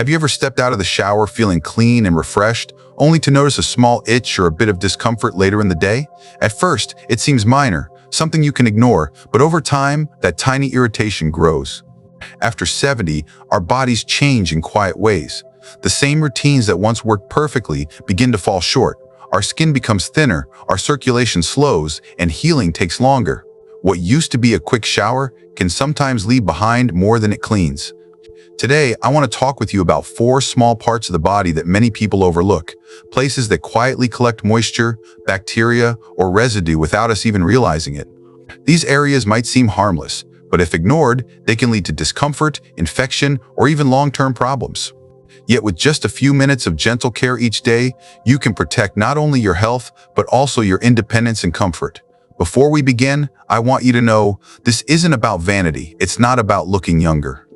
Have you ever stepped out of the shower feeling clean and refreshed, only to notice a small itch or a bit of discomfort later in the day? At first, it seems minor, something you can ignore, but over time, that tiny irritation grows. After 70, our bodies change in quiet ways. The same routines that once worked perfectly begin to fall short. Our skin becomes thinner, our circulation slows, and healing takes longer. What used to be a quick shower can sometimes leave behind more than it cleans. Today, I want to talk with you about 4 small parts of the body that many people overlook, places that quietly collect moisture, bacteria, or residue without us even realizing it. These areas might seem harmless, but if ignored, they can lead to discomfort, infection, or even long-term problems. Yet with just a few minutes of gentle care each day, you can protect not only your health, but also your independence and comfort. Before we begin, I want you to know this isn't about vanity. It's not about looking younger.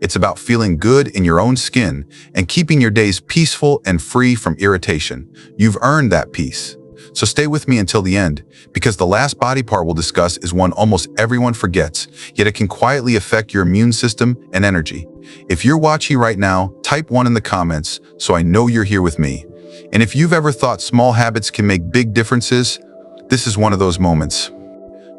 It's about feeling good in your own skin and keeping your days peaceful and free from irritation. You've earned that peace. So stay with me until the end, because the last body part we'll discuss is one almost everyone forgets, yet it can quietly affect your immune system and energy. If you're watching right now, type 1 in the comments so I know you're here with me. And if you've ever thought small habits can make big differences, this is one of those moments.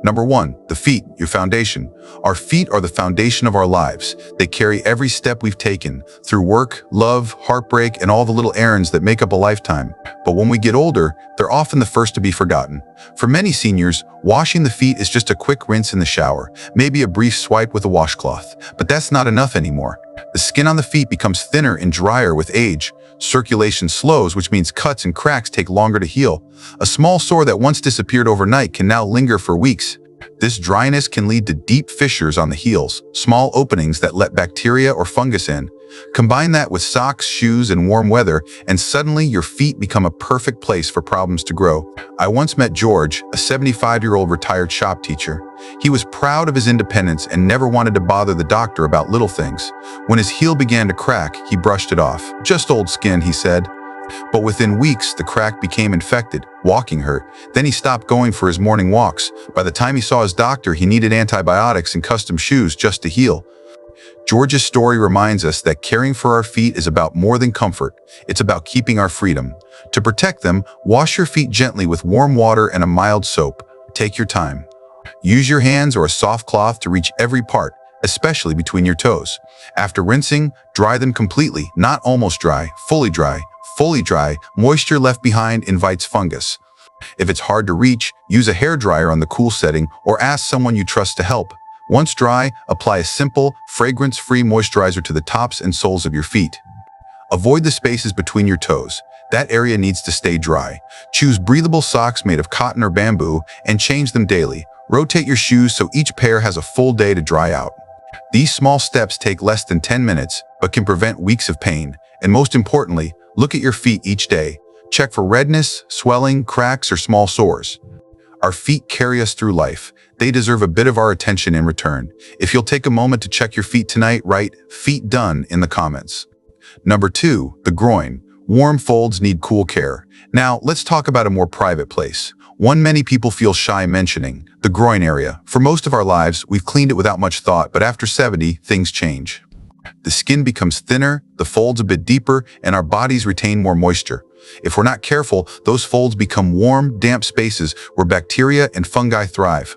Number 1, the feet, your foundation. Our feet are the foundation of our lives. They carry every step we've taken through work, love, heartbreak, and all the little errands that make up a lifetime. But when we get older, they're often the first to be forgotten. For many seniors, washing the feet is just a quick rinse in the shower, maybe a brief swipe with a washcloth. But that's not enough anymore. The skin on the feet becomes thinner and drier with age. Circulation slows, which means cuts and cracks take longer to heal. A small sore that once disappeared overnight can now linger for weeks. This dryness can lead to deep fissures on the heels, small openings that let bacteria or fungus in. Combine that with socks, shoes, and warm weather, and suddenly your feet become a perfect place for problems to grow. I once met George, a 75-year-old retired shop teacher. He was proud of his independence and never wanted to bother the doctor about little things. When his heel began to crack, he brushed it off. "Just old skin," he said. But within weeks, the crack became infected, walking hurt. Then he stopped going for his morning walks. By the time he saw his doctor, he needed antibiotics and custom shoes just to heal. George's story reminds us that caring for our feet is about more than comfort. It's about keeping our freedom. To protect them, wash your feet gently with warm water and a mild soap. Take your time. Use your hands or a soft cloth to reach every part, especially between your toes. After rinsing, dry them completely, not almost dry, fully dry. Fully dry, moisture left behind invites fungus. If it's hard to reach, use a hairdryer on the cool setting or ask someone you trust to help. Once dry, apply a simple, fragrance-free moisturizer to the tops and soles of your feet. Avoid the spaces between your toes. That area needs to stay dry. Choose breathable socks made of cotton or bamboo and change them daily. Rotate your shoes so each pair has a full day to dry out. These small steps take less than 10 minutes, but can prevent weeks of pain. And most importantly, look at your feet each day. Check for redness, swelling, cracks, or small sores. Our feet carry us through life. They deserve a bit of our attention in return. If you'll take a moment to check your feet tonight, write "feet done" in the comments. Number 2, the groin. Warm folds need cool care. Now, let's talk about a more private place. One many people feel shy mentioning, the groin area. For most of our lives, we've cleaned it without much thought, but after 70, things change. The skin becomes thinner, the folds a bit deeper, and our bodies retain more moisture. If we're not careful, those folds become warm, damp spaces where bacteria and fungi thrive.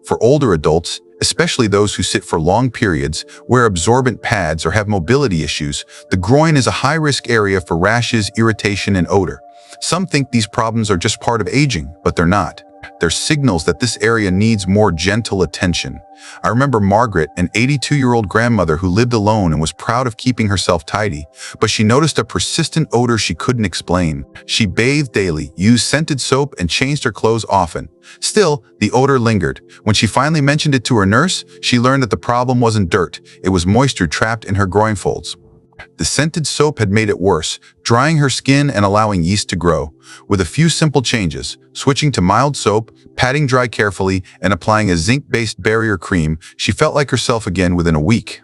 For older adults, especially those who sit for long periods, wear absorbent pads, or have mobility issues, the groin is a high-risk area for rashes, irritation, and odor. Some think these problems are just part of aging, but they're not. They're signals that this area needs more gentle attention. I remember Margaret, an 82-year-old grandmother who lived alone and was proud of keeping herself tidy, but she noticed a persistent odor she couldn't explain. She bathed daily, used scented soap, and changed her clothes often. Still, the odor lingered. When she finally mentioned it to her nurse, she learned that the problem wasn't dirt, it was moisture trapped in her groin folds. The scented soap had made it worse, drying her skin and allowing yeast to grow. With a few simple changes, switching to mild soap, patting dry carefully, and applying a zinc-based barrier cream, she felt like herself again within a week.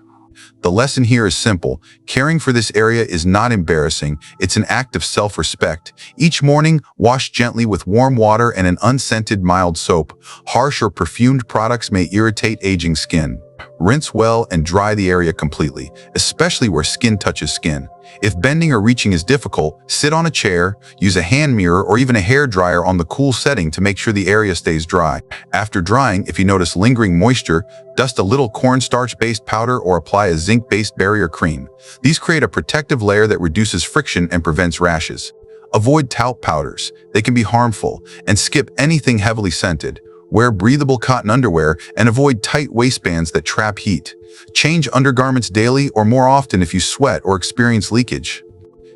The lesson here is simple. Caring for this area is not embarrassing. It's an act of self-respect. Each morning, wash gently with warm water and an unscented mild soap. Harsh or perfumed products may irritate aging skin. Rinse well and dry the area completely, especially where skin touches skin. If bending or reaching is difficult, sit on a chair, use a hand mirror or even a hair dryer on the cool setting to make sure the area stays dry. After drying, if you notice lingering moisture, dust a little cornstarch-based powder or apply a zinc-based barrier cream. These create a protective layer that reduces friction and prevents rashes. Avoid talc powders. They can be harmful, and skip anything heavily scented. Wear breathable cotton underwear and avoid tight waistbands that trap heat. Change undergarments daily or more often if you sweat or experience leakage.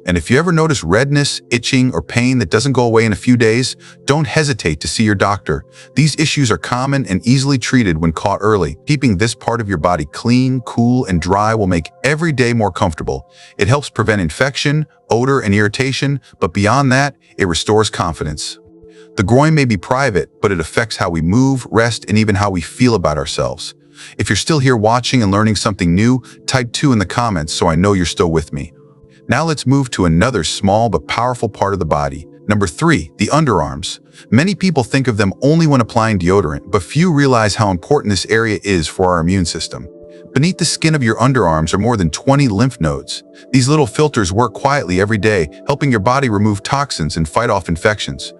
And if you ever notice redness, itching, or pain that doesn't go away in a few days, don't hesitate to see your doctor. These issues are common and easily treated when caught early. Keeping this part of your body clean, cool, and dry will make every day more comfortable. It helps prevent infection, odor, and irritation, but beyond that, it restores confidence. The groin may be private, but it affects how we move, rest, and even how we feel about ourselves. If you're still here watching and learning something new, type 2 in the comments so I know you're still with me. Now let's move to another small but powerful part of the body. Number 3, the underarms. Many people think of them only when applying deodorant, but few realize how important this area is for our immune system. Beneath the skin of your underarms are more than 20 lymph nodes. These little filters work quietly every day, helping your body remove toxins and fight off infections.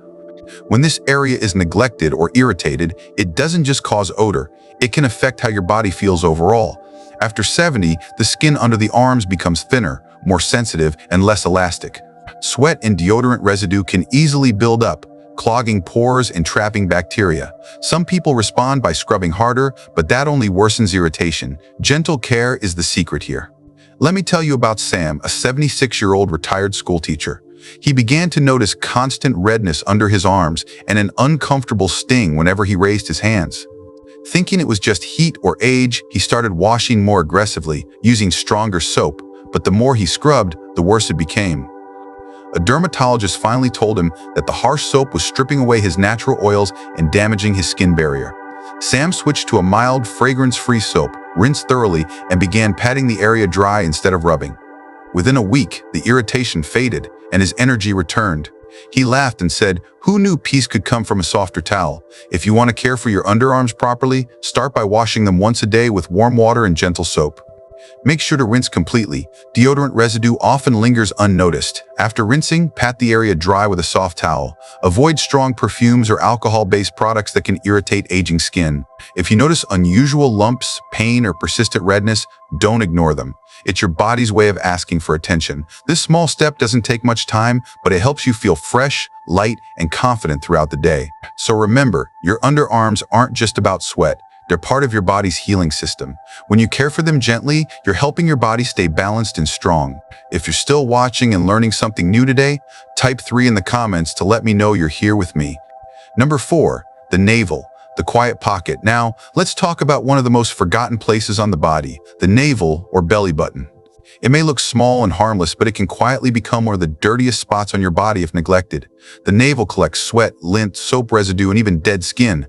When this area is neglected or irritated, it doesn't just cause odor, it can affect how your body feels overall. After 70, the skin under the arms becomes thinner, more sensitive, and less elastic. Sweat and deodorant residue can easily build up, clogging pores and trapping bacteria. Some people respond by scrubbing harder, but that only worsens irritation. Gentle care is the secret here. Let me tell you about Sam, a 76-year-old retired schoolteacher. He began to notice constant redness under his arms and an uncomfortable sting whenever he raised his hands. Thinking it was just heat or age, he started washing more aggressively, using stronger soap, but the more he scrubbed, the worse it became. A dermatologist finally told him that the harsh soap was stripping away his natural oils and damaging his skin barrier. Sam switched to a mild, fragrance-free soap, rinsed thoroughly, and began patting the area dry instead of rubbing. Within a week, the irritation faded and his energy returned. He laughed and said, "Who knew peace could come from a softer towel? If you want to care for your underarms properly, start by washing them once a day with warm water and gentle soap. Make sure to rinse completely. Deodorant residue often lingers unnoticed. After rinsing, pat the area dry with a soft towel. Avoid strong perfumes or alcohol-based products that can irritate aging skin. If you notice unusual lumps, pain, or persistent redness, don't ignore them. It's your body's way of asking for attention. This small step doesn't take much time, but it helps you feel fresh, light, and confident throughout the day. So remember, your underarms aren't just about sweat. They're part of your body's healing system. When you care for them gently, you're helping your body stay balanced and strong. If you're still watching and learning something new today, type 3 in the comments to let me know you're here with me. Number 4, the navel, the quiet pocket. Now, let's talk about one of the most forgotten places on the body, the navel or belly button. It may look small and harmless, but it can quietly become one of the dirtiest spots on your body if neglected. The navel collects sweat, lint, soap residue, and even dead skin.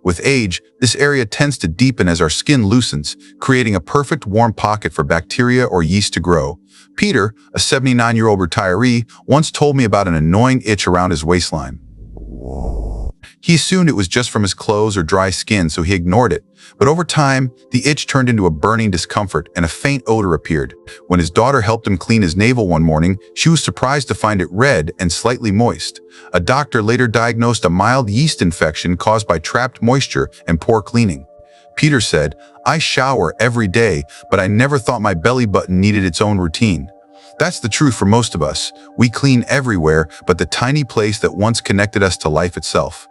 With age, this area tends to deepen as our skin loosens, creating a perfect warm pocket for bacteria or yeast to grow. Peter, a 79-year-old retiree, once told me about an annoying itch around his waistline. He assumed it was just from his clothes or dry skin, so he ignored it. But over time, the itch turned into a burning discomfort and a faint odor appeared. When his daughter helped him clean his navel one morning, she was surprised to find it red and slightly moist. A doctor later diagnosed a mild yeast infection caused by trapped moisture and poor cleaning. Peter said, "I shower every day, but I never thought my belly button needed its own routine." That's the truth for most of us. We clean everywhere, but the tiny place that once connected us to life itself.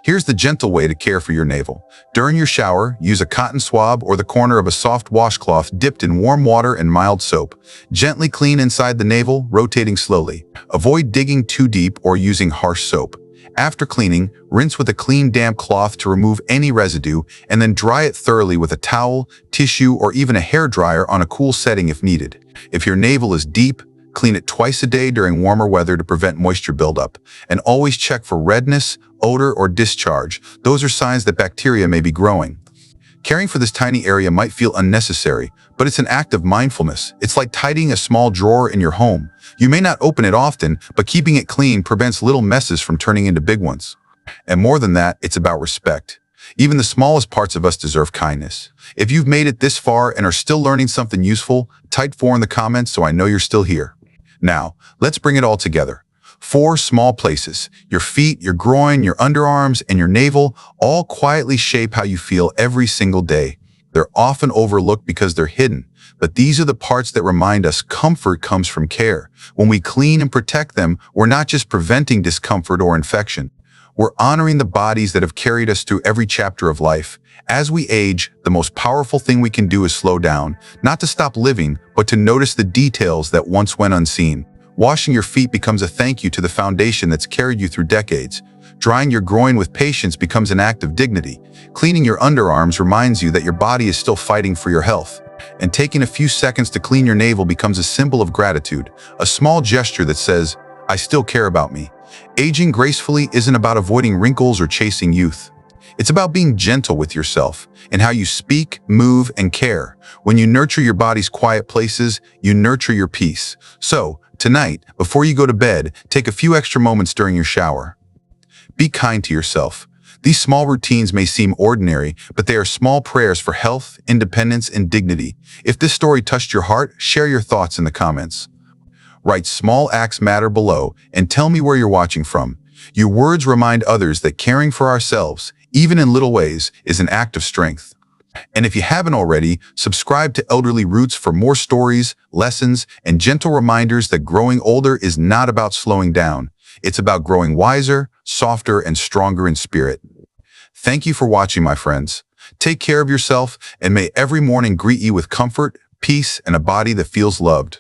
Here's the gentle way to care for your navel. During your shower, use a cotton swab or the corner of a soft washcloth dipped in warm water and mild soap. Gently clean inside the navel, rotating slowly. Avoid digging too deep or using harsh soap. After cleaning, rinse with a clean, damp cloth to remove any residue, and then dry it thoroughly with a towel, tissue, or even a hair dryer on a cool setting if needed. If your navel is deep, clean it twice a day during warmer weather to prevent moisture buildup. And always check for redness, odor, or discharge. Those are signs that bacteria may be growing. Caring for this tiny area might feel unnecessary, but it's an act of mindfulness. It's like tidying a small drawer in your home. You may not open it often, but keeping it clean prevents little messes from turning into big ones. And more than that, it's about respect. Even the smallest parts of us deserve kindness. If you've made it this far and are still learning something useful, type 4 in the comments so I know you're still here. Now, let's bring it all together. 4 small places, your feet, your groin, your underarms, and your navel, all quietly shape how you feel every single day. They're often overlooked because they're hidden, but these are the parts that remind us comfort comes from care. When we clean and protect them, we're not just preventing discomfort or infection. We're honoring the bodies that have carried us through every chapter of life. As we age, the most powerful thing we can do is slow down, not to stop living, but to notice the details that once went unseen. Washing your feet becomes a thank you to the foundation that's carried you through decades. Drying your groin with patience becomes an act of dignity. Cleaning your underarms reminds you that your body is still fighting for your health. And taking a few seconds to clean your navel becomes a symbol of gratitude, a small gesture that says, I still care about me. Aging gracefully isn't about avoiding wrinkles or chasing youth. It's about being gentle with yourself and how you speak, move, and care. When you nurture your body's quiet places, you nurture your peace. So, tonight, before you go to bed, take a few extra moments during your shower. Be kind to yourself. These small routines may seem ordinary, but they are small prayers for health, independence, and dignity. If this story touched your heart, share your thoughts in the comments. Write small acts matter below and tell me where you're watching from. Your words remind others that caring for ourselves, even in little ways, is an act of strength. And if you haven't already, subscribe to Elderly Roots for more stories, lessons, and gentle reminders that growing older is not about slowing down. It's about growing wiser, softer, and stronger in spirit. Thank you for watching, my friends. Take care of yourself, and may every morning greet you with comfort, peace, and a body that feels loved.